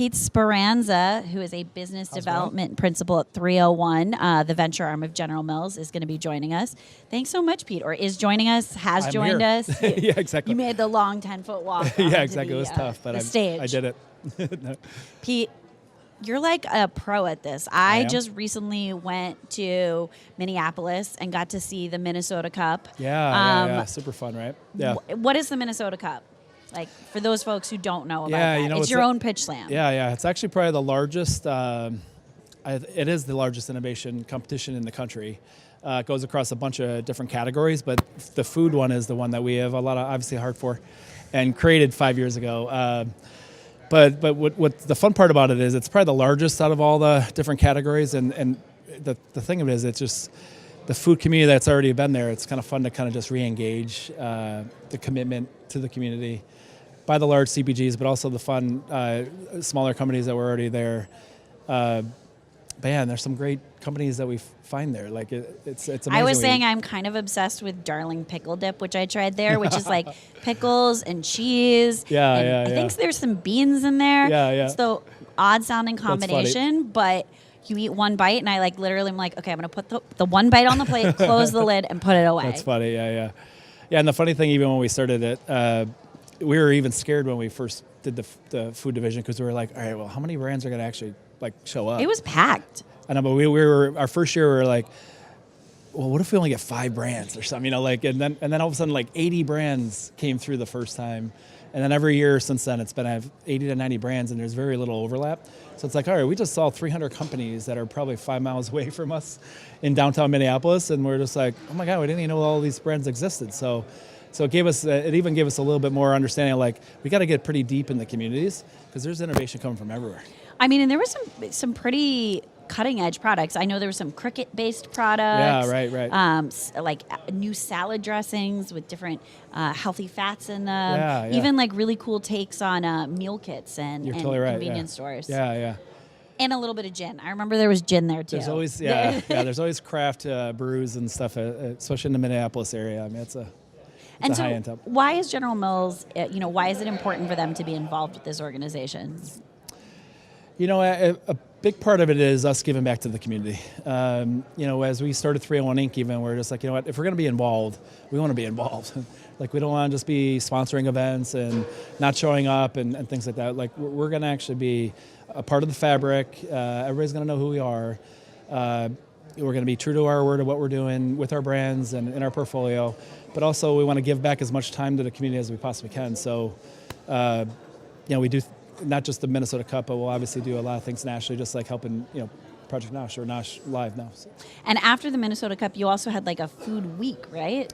Pete Speranza, who is a business development principal at 301, the venture arm of General Mills, is going to be joining us. Thanks so much, Pete, or is joining us, has I'm joined here. us. Yeah, exactly. You made the long 10-foot walk. Yeah, exactly. It was tough, but stage. I did it. No. Pete, you're like a pro at this. I just recently went to Minneapolis and got to see the Minnesota Cup. Yeah, super fun, right? Yeah. What is the Minnesota Cup? Like, for those folks who don't know about that, it's your own pitch slam. Yeah. It's actually probably the largest, it is the largest innovation competition in the country. It goes across a bunch of different categories, but the food one is the one that we have a lot of, obviously, heart for and created 5 years ago. But what the fun part about it is it's probably the largest out of all the different categories, and the thing of it is it's just the food community that's already been there. It's kind of fun to kind of just re-engage the commitment to the community by the large CPGs, but also the fun smaller companies that were already there. But yeah, and there's some great companies that we find there. Like it's amazing. I was saying I'm kind of obsessed with Darling Pickle Dip, which I tried there, which is like pickles and cheese. I think there's some beans in there. Yeah. It's the odd sounding combination, but you eat one bite, and I like literally am like, okay, I'm gonna put the one bite on the plate, close the lid, and put it away. That's funny. Yeah. And the funny thing, even when we started it, we were even scared when we first did the food division, because we were like, all right, well, how many brands are gonna actually like show up? It was packed. I know, but we were our first year. We were like, well, what if we only get 5 brands or something? And then all of a sudden, like 80 brands came through the first time, and then every year since then, it's been 80 to 90 brands, and there's very little overlap. So it's like, all right, we just saw 300 companies that are probably 5 miles away from us in downtown Minneapolis, and we're just like, oh my God, we didn't even know all these brands existed. So it gave us, it even gave us a little bit more understanding. Like, we got to get pretty deep in the communities, because there's innovation coming from everywhere. I mean, and there was some pretty cutting edge products. I know there were some cricket-based products. Yeah, right. Like new salad dressings with different healthy fats in them. Yeah. Even like really cool takes on meal kits and totally right, convenience stores. Yeah. And a little bit of gin. I remember there was gin there too. There's always there's always craft brews and stuff, especially in the Minneapolis area. I mean, it's a high-end top. Why is General Mills? Why is it important for them to be involved with this organization? A big part of it is us giving back to the community. As we started 301 Inc., even, we're just like, if we're going to be involved, we want to be involved. Like, we don't want to just be sponsoring events and not showing up and things like that. Like, we're going to actually be a part of the fabric. Everybody's going to know who we are. We're going to be true to our word of what we're doing with our brands and in our portfolio. But also, we want to give back as much time to the community as we possibly can. So, we do not just the Minnesota Cup, but we'll obviously do a lot of things nationally, just like helping, Project NOSH or NOSH Live now. So. And after the Minnesota Cup, you also had like a food week, right?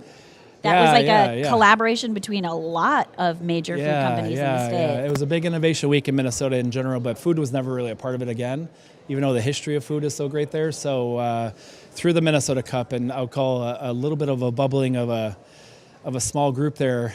That was like a collaboration between a lot of major food companies in the state. Yeah. It was a big innovation week in Minnesota in general, but food was never really a part of it again, even though the history of food is so great there. So through the Minnesota Cup, and I would call a little bit of a bubbling of a small group there,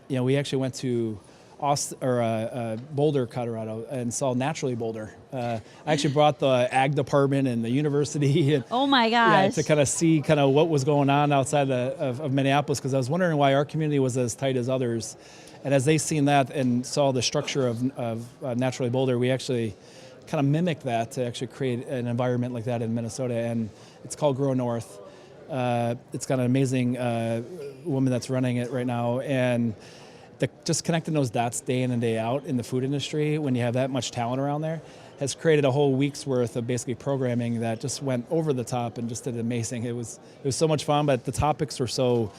we actually went to Boulder, Colorado, and saw Naturally Boulder. I actually brought the ag department and the university. And, oh my gosh! To kind of see what was going on outside of Minneapolis, because I was wondering why our community was as tight as others. And as they seen that and saw the structure of Naturally Boulder, we actually kind of mimicked that to actually create an environment like that in Minnesota. And it's called Grow North. It's got an amazing woman that's running it right now, and just connecting those dots day in and day out in the food industry, when you have that much talent around there, has created a whole week's worth of basically programming that just went over the top and just did amazing. It was so much fun, but the topics were so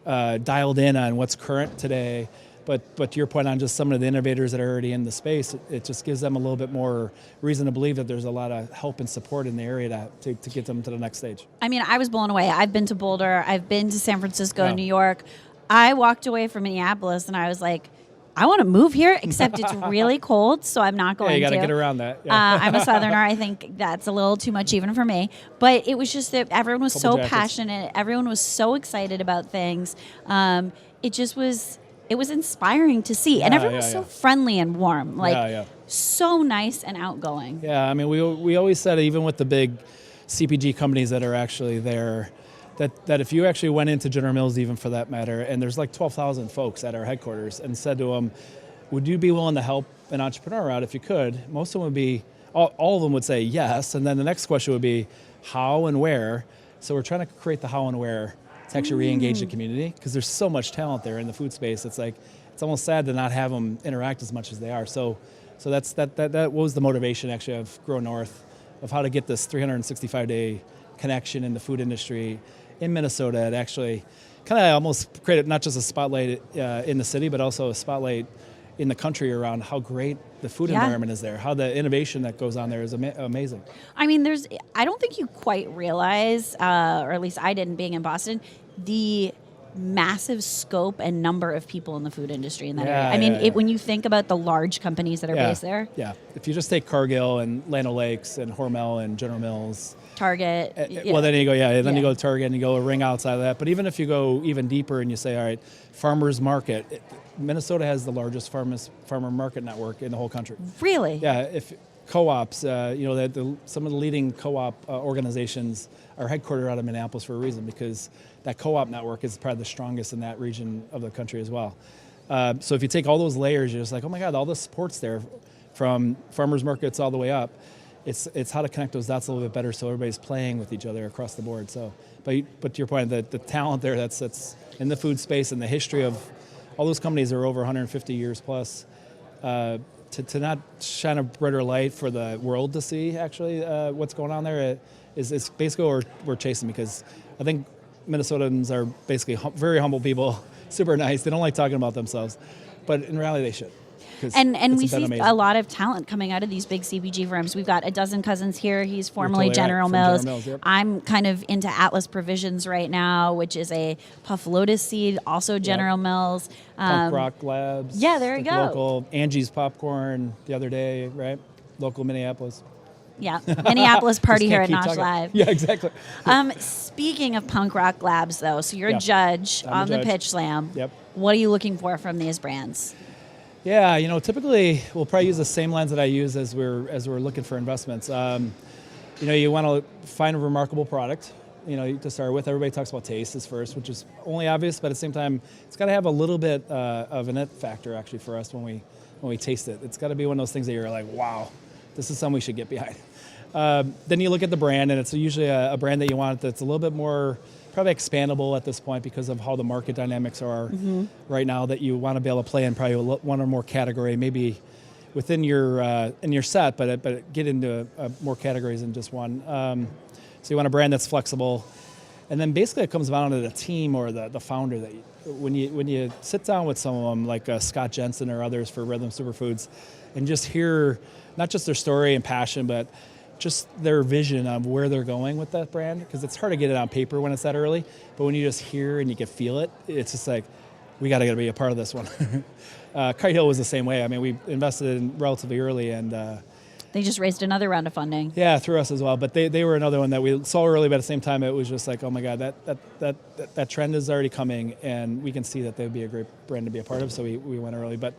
dialed in on what's current today. But to your point on just some of the innovators that are already in the space, it just gives them a little bit more reason to believe that there's a lot of help and support in the area to get them to the next stage. I mean, I was blown away. I've been to Boulder. I've been to San Francisco, New York. I walked away from Minneapolis and I was like, I want to move here, except it's really cold, so I'm not going to. Yeah, you got to get around that. Yeah. I'm a Southerner. I think that's a little too much even for me. But it was just that everyone was so passionate. Everyone was so excited about things. It was inspiring to see. And everyone was so friendly and warm. So nice and outgoing. Yeah, I mean, we always said, even with the big CPG companies that are actually there, that if you actually went into General Mills, even for that matter, and there's like 12,000 folks at our headquarters, and said to them, would you be willing to help an entrepreneur out if you could? Most of them would be, all of them would say yes. And then the next question would be how and where. So we're trying to create the how and where to actually re-engage the community, because there's so much talent there in the food space. It's like, it's almost sad to not have them interact as much as they are. So that was the motivation actually of Grow North, of how to get this 365-day connection in the food industry in Minnesota. It actually kind of almost created not just a spotlight in the city, but also a spotlight in the country around how great the food environment is there, how the innovation that goes on there is amazing. I mean, I don't think you quite realize, or at least I didn't being in Boston, the massive scope and number of people in the food industry in that area. I mean, when you think about the large companies that are based there. Yeah, if you just take Cargill and Land O'Lakes and Hormel and General Mills. Target. Well, then you go, then you go to Target and you go a ring outside of that. But even if you go even deeper and you say, all right, farmers market, Minnesota has the largest farmer market network in the whole country. Really? Yeah, if co-ops, some of the leading co-op organizations are headquartered out of Minneapolis for a reason, because that co-op network is probably the strongest in that region of the country as well. So if you take all those layers, you're just like, oh my God, all the support's there, from farmers markets all the way up. It's how to connect those dots a little bit better so everybody's playing with each other across the board. So, but to your point, the talent there that's in the food space and the history of all those companies are over 150 years plus. To not shine a brighter light for the world to see actually what's going on there is basically what we're chasing, because I think Minnesotans are basically very humble people, super nice. They don't like talking about themselves, but in reality they should. And we see a lot of talent coming out of these big CPG firms. We've got a dozen cousins here. He's formerly General Mills. Yep. I'm kind of into Atlas Provisions right now, which is a Puff Lotus seed, also General Mills. Punk Rock Labs. Yeah, there you go. Local Angie's Popcorn the other day, right? Local Minneapolis. Yeah, Minneapolis party here at NOSH Live. Yeah, exactly. Speaking of Punk Rock Labs, though, so you're a judge on the Pitch Slam. Yep. What are you looking for from these brands? Yeah, typically we'll probably use the same lens that I use as we're looking for investments. You want to find a remarkable product. To start with, everybody talks about taste is first, which is only obvious, but at the same time, it's got to have a little bit of an it factor actually for us when we taste it. It's got to be one of those things that you're like, wow, this is something we should get behind. Then you look at the brand, and it's usually a brand that you want that's a little bit more probably expandable at this point because of how the market dynamics are right now, that you want to be able to play in probably one or more category, maybe within your in your set, but get into more categories than just one. So you want a brand that's flexible, and then basically it comes down to the team or the founder. That when you sit down with some of them, like Scott Jensen or others for Rhythm Superfoods, and just hear not just their story and passion, but just their vision of where they're going with that brand, because it's hard to get it on paper when it's that early, but when you just hear and you can feel it, it's just like, we got to be a part of this one. Kite Hill was the same way. I mean, we invested in relatively early, and they just raised another round of funding. Yeah, through us as well, but they were another one that we saw early, but at the same time, it was just like, oh my God, that trend is already coming, and we can see that they would be a great brand to be a part of, so we went early. But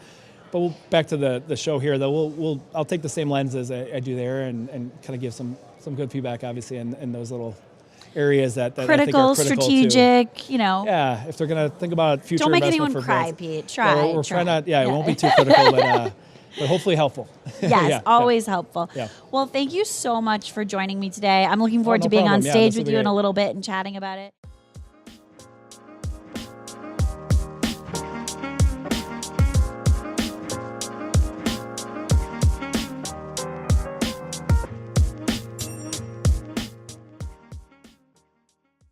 back to the show here, though, I'll take the same lens as I do there, and kind of give some good feedback, obviously, in those little areas that critical, I think are critical, strategic, too. Yeah, if they're going to think about future don't make investment anyone for cry, brands. Pete. Try. We're trying not. Yeah, it won't be too critical, but hopefully helpful. Yes, always helpful. Yeah. Well, thank you so much for joining me today. I'm looking forward to being problem. on stage this will with be you in great. a little bit and chatting about it.